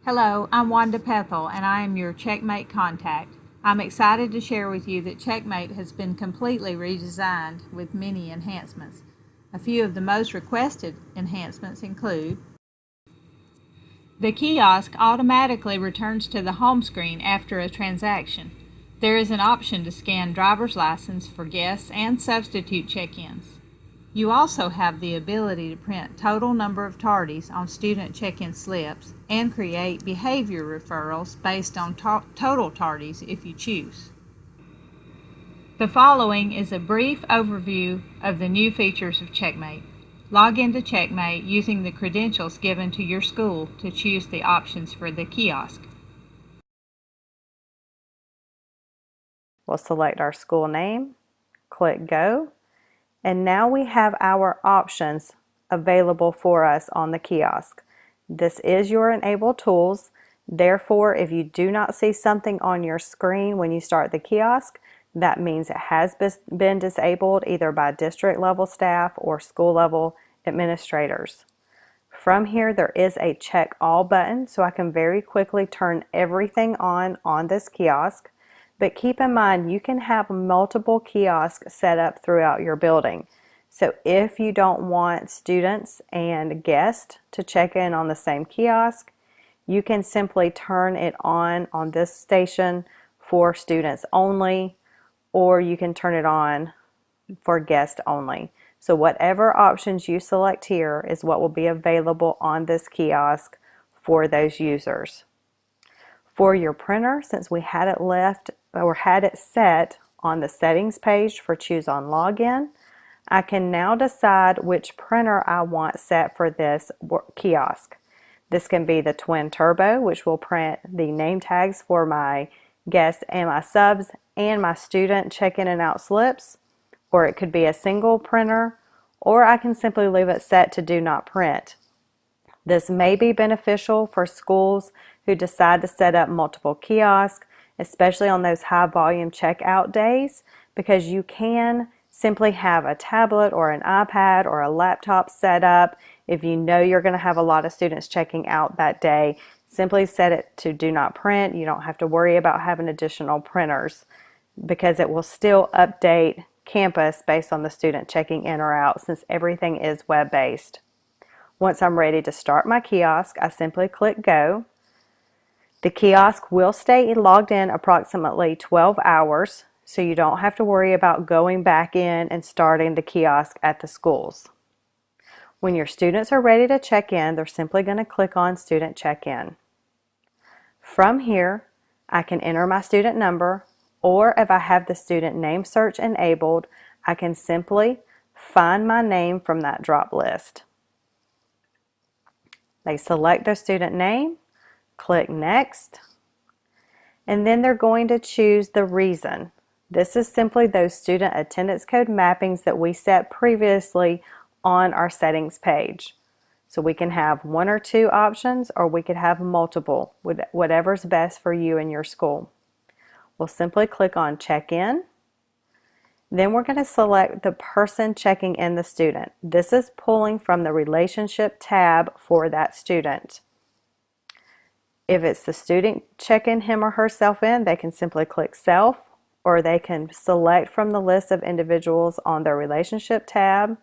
Hello, I'm Wanda Pethel, and I am your CheckMate contact. I'm excited to share with you that CheckMate has been completely redesigned with many enhancements. A few of the most requested enhancements include: the kiosk automatically returns to the home screen after a transaction. There is an option to scan driver's license for guests and substitute check-ins. You also have the ability to print total number of tardies on student check-in slips and create behavior referrals based on total tardies if you choose. The following is a brief overview of the new features of CheckMate. Log into CheckMate using the credentials given to your school to choose the options for the kiosk. We'll select our school name, click Go, and now we have our options available for us on the kiosk. This is your Enable Tools. Therefore, if you do not see something on your screen when you start the kiosk, that means it has been disabled either by district level staff or school level administrators. From here, there is a Check All button, so I can very quickly turn everything on this kiosk. But keep in mind, you can have multiple kiosks set up throughout your building. So if you don't want students and guests to check in on the same kiosk, you can simply turn it on this station for students only, or you can turn it on for guests only. So whatever options you select here is what will be available on this kiosk for those users. For your printer, since we had it left or had it set on the settings page for Choose on Login, I can now decide which printer I want set for this kiosk. This can be the Twin Turbo, which will print the name tags for my guests and my subs and my student check-in and out slips, or it could be a single printer, or I can simply leave it set to do not print. This may be beneficial for schools who decide to set up multiple kiosks, especially on those high volume checkout days, because you can simply have a tablet or an iPad or a laptop set up. If you know you're going to have a lot of students checking out that day, simply set it to do not print. You don't have to worry about having additional printers because it will still update campus based on the student checking in or out, since everything is web-based. Once I'm ready to start my kiosk, I simply click Go. The kiosk will stay logged in approximately 12 hours, so you don't have to worry about going back in and starting the kiosk at the schools. When your students are ready to check in, they're simply going to click on Student Check-in. From here, I can enter my student number, or if I have the student name search enabled, I can simply find my name from that drop list. They select their student name, click Next, and then they're going to choose the reason. This is simply those student attendance code mappings that we set previously on our settings page. So we can have one or two options, or we could have multiple, whatever's best for you and your school. We'll simply click on Check In. Then we're going to select the person checking in the student. This is pulling from the Relationship tab for that student. If it's the student checking him or herself in, they can simply click Self, or they can select from the list of individuals on their Relationship tab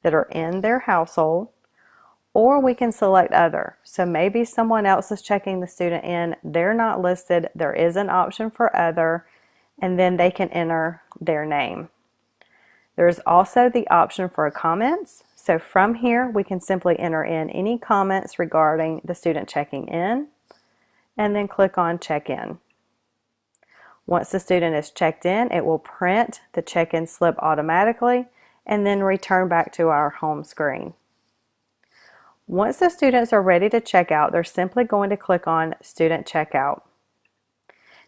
that are in their household, or we can select Other. So maybe someone else is checking the student in, they're not listed, there is an option for Other, and then they can enter their name. There's also the option for comments. So from here, we can simply enter in any comments regarding the student checking in, and then click on Check In. Once the student is checked in, it will print the check-in slip automatically and then return back to our home screen. Once the students are ready to check out, they're simply going to click on Student Checkout.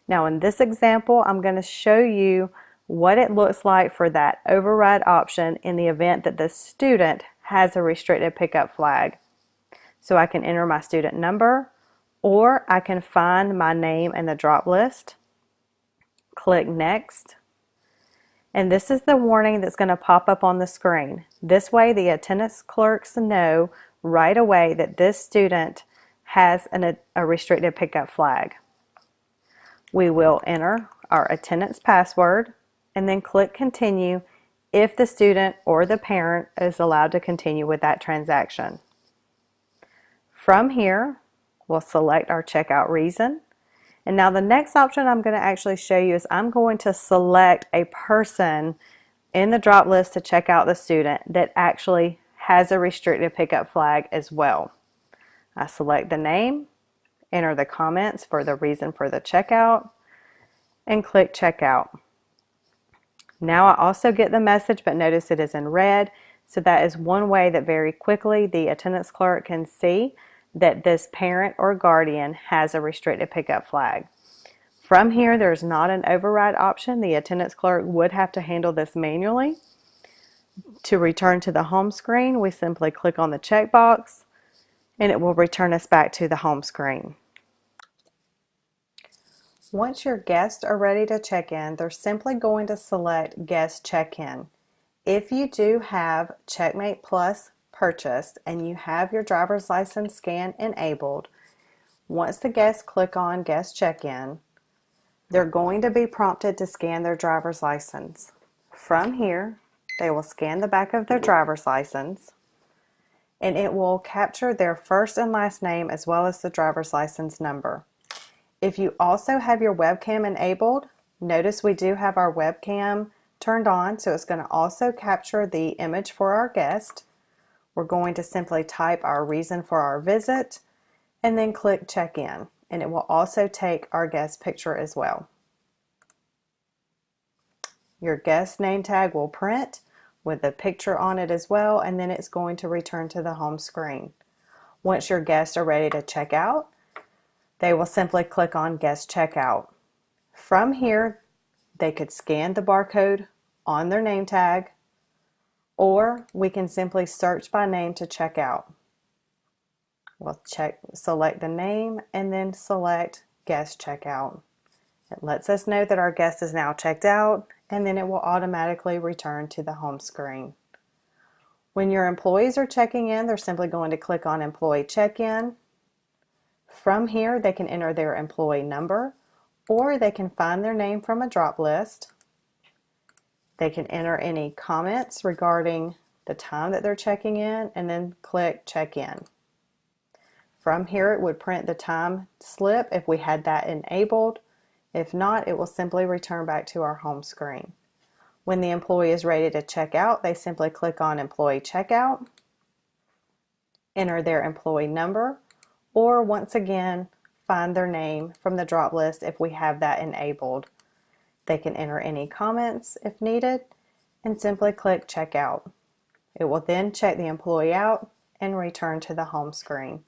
Now in this example, I'm going to show you what it looks like for that override option in the event that the student has a restricted pickup flag. So I can enter my student number, or I can find my name in the drop list, click Next, and this is the warning that's going to pop up on the screen. This way the attendance clerks know right away that this student has a restricted pickup flag. We will enter our attendance password and then click continue if the student or the parent is allowed to continue with that transaction. From here, we'll select our checkout reason. And now the next option I'm going to actually show you is I'm going to select a person in the drop list to check out the student that actually has a restricted pickup flag as well. I select the name, enter the comments for the reason for the checkout, and click checkout. Now I also get the message, but notice it is in red, so that is one way that very quickly the attendance clerk can see that this parent or guardian has a restricted pickup flag. From here, there's not an override option. The attendance clerk would have to handle this manually. To return to the home screen, we simply click on the checkbox and it will return us back to the home screen. Once your guests are ready to check in, they're simply going to select Guest Check-in. If you do have CheckMate Plus purchased and you have your driver's license scan enabled, once the guests click on Guest Check-in, they're going to be prompted to scan their driver's license. From here, they will scan the back of their driver's license and it will capture their first and last name as well as the driver's license number. If you also have your webcam enabled, notice we do have our webcam turned on, so it's going to also capture the image for our guest. We're going to simply type our reason for our visit and then click check in, and it will also take our guest picture as well. Your guest name tag will print with a picture on it as well, and then it's going to return to the home screen. Once your guests are ready to check out, they will simply click on Guest Checkout. From here, they could scan the barcode on their name tag, or we can simply search by name to check out. We'll select the name and then select Guest Checkout. It lets us know that our guest is now checked out, and then it will automatically return to the home screen. When your employees are checking in, they're simply going to click on Employee Check-in. From here, they can enter their employee number, or they can find their name from a drop list. They can enter any comments regarding the time that they're checking in, and then click Check In. From here, it would print the time slip if we had that enabled. If not, it will simply return back to our home screen. When the employee is ready to check out, they simply click on Employee Checkout, enter their employee number, or once again, find their name from the drop list if we have that enabled. They can enter any comments if needed and simply click Checkout. It will then check the employee out and return to the home screen.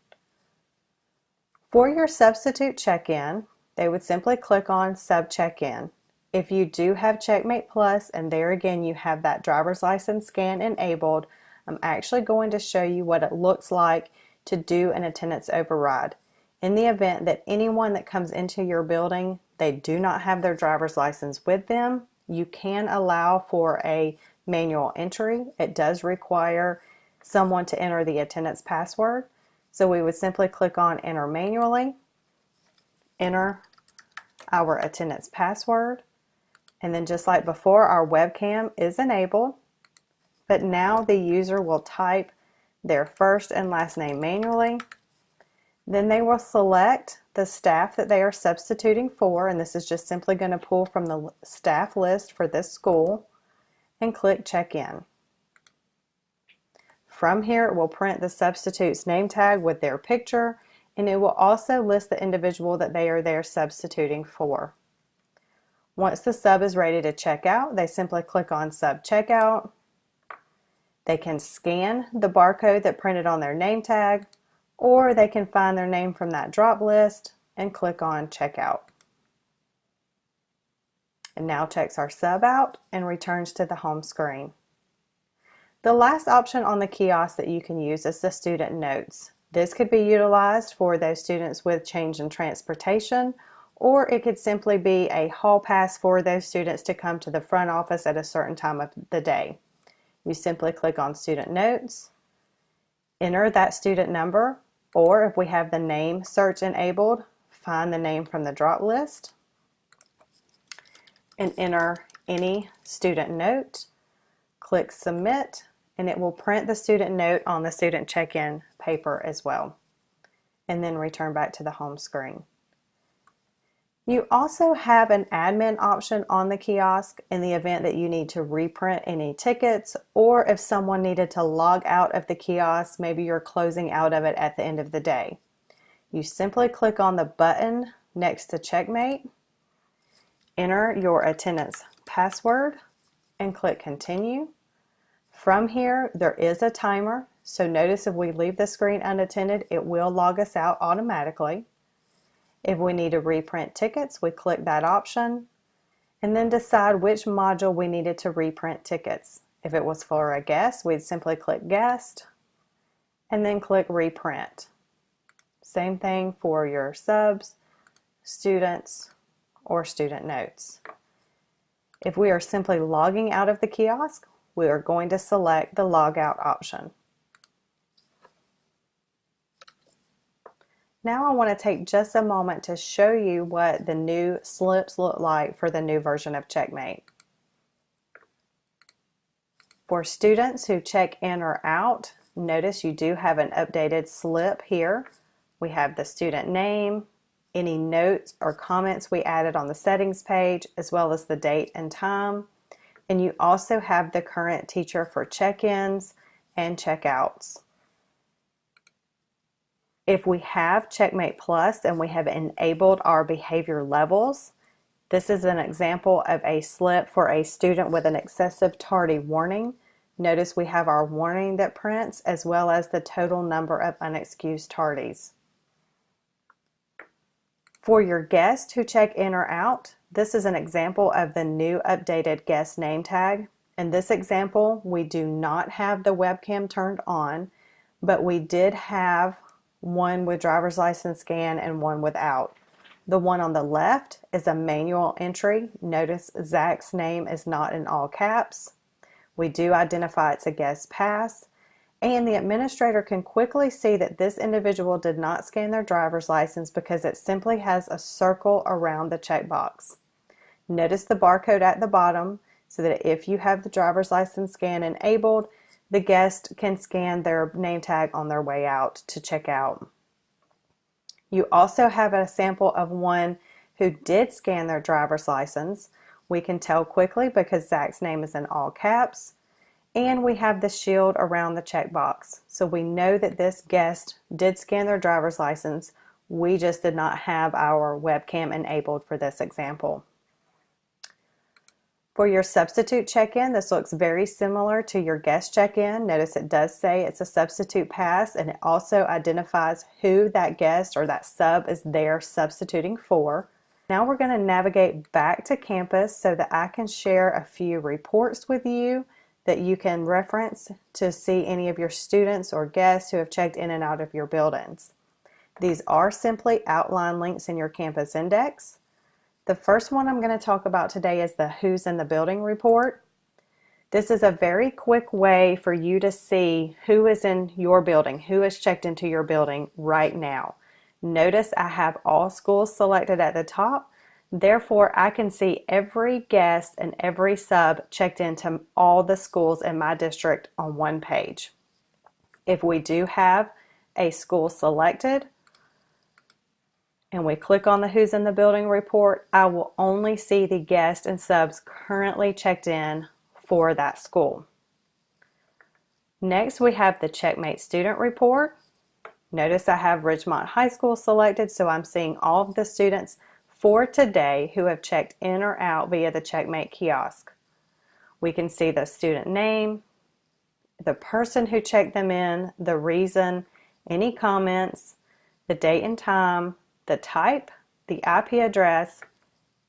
For your substitute check-in, they would simply click on Sub Check-in. If you do have CheckMate Plus and there again you have that driver's license scan enabled, I'm actually going to show you what it looks like to do an attendance override. In the event that anyone that comes into your building, they do not have their driver's license with them, you can allow for a manual entry. It does require someone to enter the attendance password. So we would simply click on Enter Manually, enter our attendance password, and then just like before, our webcam is enabled, but now the user will type their first and last name manually. Then they will select the staff that they are substituting for, and this is just simply going to pull from the staff list for this school, and click Check In. From here, it will print the substitute's name tag with their picture, and it will also list the individual that they are there substituting for. Once the sub is ready to check out, they simply click on Sub Checkout. They can scan the barcode that printed on their name tag, or they can find their name from that drop list and click on Checkout. It now checks our sub out and returns to the home screen. The last option on the kiosk that you can use is the student notes. This could be utilized for those students with change in transportation, or it could simply be a hall pass for those students to come to the front office at a certain time of the day. You simply click on Student Notes, enter that student number, Or if we have the name search enabled, find the name from the drop list and enter any student note, click submit, and it will print the student note on the student check-in paper as well, and then return back to the home screen. You also have an admin option on the kiosk in the event that you need to reprint any tickets, or if someone needed to log out of the kiosk, maybe you're closing out of it at the end of the day. You simply click on the button next to CheckMate, enter your attendance password, and click continue. From here, there is a timer, so notice if we leave the screen unattended, it will log us out automatically. If we need to reprint tickets, we click that option and then decide which module we needed to reprint tickets. If it was for a guest, we'd simply click guest and then click reprint. Same thing for your subs, students, or student notes. If we are simply logging out of the kiosk, we are going to select the log out option. Now I want to take just a moment to show you what the new slips look like for the new version of CheckMate. For students who check in or out, notice you do have an updated slip here. We have the student name, any notes or comments we added on the settings page, as well as the date and time. And you also have the current teacher for check-ins and check-outs. If we have CheckMate Plus and we have enabled our behavior levels, this is an example of a slip for a student with an excessive tardy warning. Notice we have our warning that prints as well as the total number of unexcused tardies. For your guests who check in or out, this is an example of the new updated guest name tag. In this example, we do not have the webcam turned on, but we did have one with driver's license scan and one without. The one on the left is a manual entry. Notice Zach's name is not in all caps. We do identify it's a guest pass, and the administrator can quickly see that this individual did not scan their driver's license because it simply has a circle around the checkbox. Notice the barcode at the bottom so that if you have the driver's license scan enabled, the guest can scan their name tag on their way out to check out. You also have a sample of one who did scan their driver's license. We can tell quickly because Zach's name is in all caps, and we have the shield around the checkbox. So we know that this guest did scan their driver's license. We just did not have our webcam enabled for this example. For your substitute check-in, this looks very similar to your guest check-in. Notice it does say it's a substitute pass, and it also identifies who that guest or that sub is there substituting for. Now we're going to navigate back to campus so that I can share a few reports with you that you can reference to see any of your students or guests who have checked in and out of your buildings. These are simply outline links in your campus index. The first one I'm going to talk about today is the Who's in the Building report. This is a very quick way for you to see who is in your building, who is checked into your building right now. Notice I have all schools selected at the top. Therefore, I can see every guest and every sub checked into all the schools in my district on one page. If we do have a school selected, and we click on the Who's in the Building report, I will only see the guests and subs currently checked in for that school. Next, we have the CheckMate student report. Notice I have Ridgemont High School selected, so I'm seeing all of the students for today who have checked in or out via the CheckMate kiosk. We can see the student name, the person who checked them in, the reason, any comments, the date and time, the type, the IP address,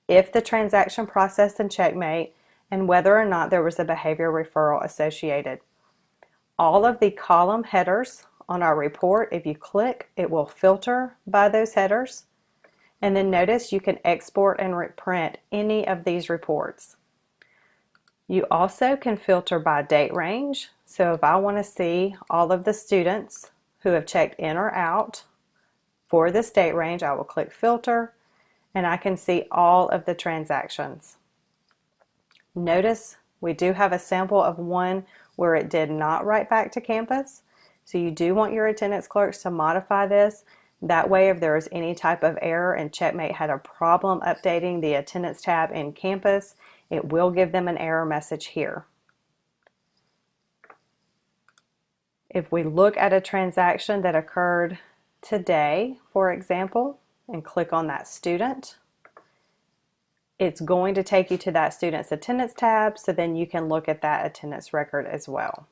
if the transaction processed in CheckMate, and whether or not there was a behavior referral associated. All of the column headers on our report, if you click, it will filter by those headers. And then notice you can export and print any of these reports. You also can filter by date range. So if I want to see all of the students who have checked in or out for this date range, I will click filter and I can see all of the transactions. Notice we do have a sample of one where it did not write back to campus. So you do want your attendance clerks to modify this. That way, if there is any type of error and CheckMate had a problem updating the attendance tab in campus, it will give them an error message here. If we look at a transaction that occurred today, for example, and click on that student, it's going to take you to that student's attendance tab, so then you can look at that attendance record as well.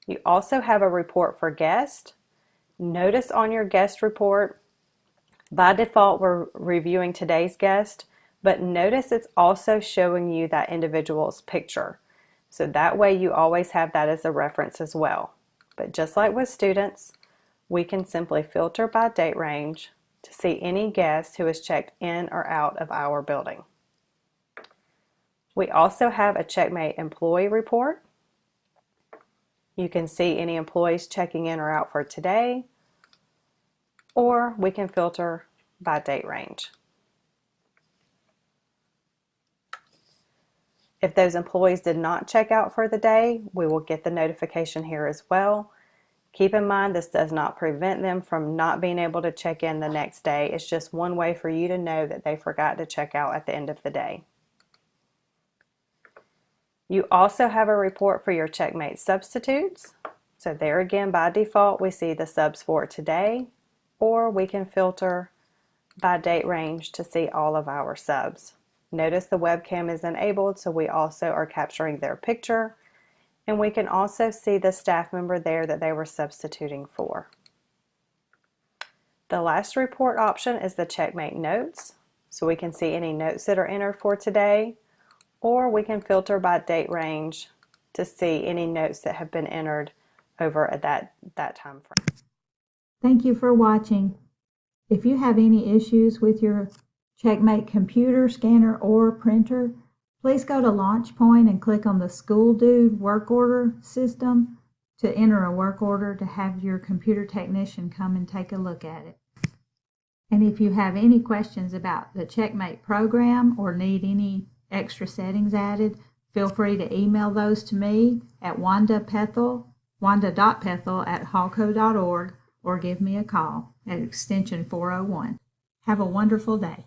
You also have a report for guest. Notice on your guest report, by default, we're reviewing today's guest, but notice it's also showing you that individual's picture. So that way you always have that as a reference as well. But just like with students, we can simply filter by date range to see any guest who has checked in or out of our building. We also have a CheckMate employee report. You can see any employees checking in or out for today, or we can filter by date range. If those employees did not check out for the day, we will get the notification here as well. Keep in mind, this does not prevent them from not being able to check in the next day. It's just one way for you to know that they forgot to check out at the end of the day. You also have a report for your CheckMate substitutes. So there again, by default, we see the subs for today, or we can filter by date range to see all of our subs. Notice the webcam is enabled, so we also are capturing their picture, and we can also see the staff member there that they were substituting for. The last report option is the CheckMate notes, so we can see any notes that are entered for today, or we can filter by date range to see any notes that have been entered over at that time frame. Thank you for watching. If you have any issues with your CheckMate computer, scanner, or printer, please go to Launch Point and click on the School Dude work order system to enter a work order to have your computer technician come and take a look at it. And if you have any questions about the CheckMate program or need any extra settings added, feel free to email those to me at wanda.pethel@hallco.org or give me a call at extension 401. Have a wonderful day.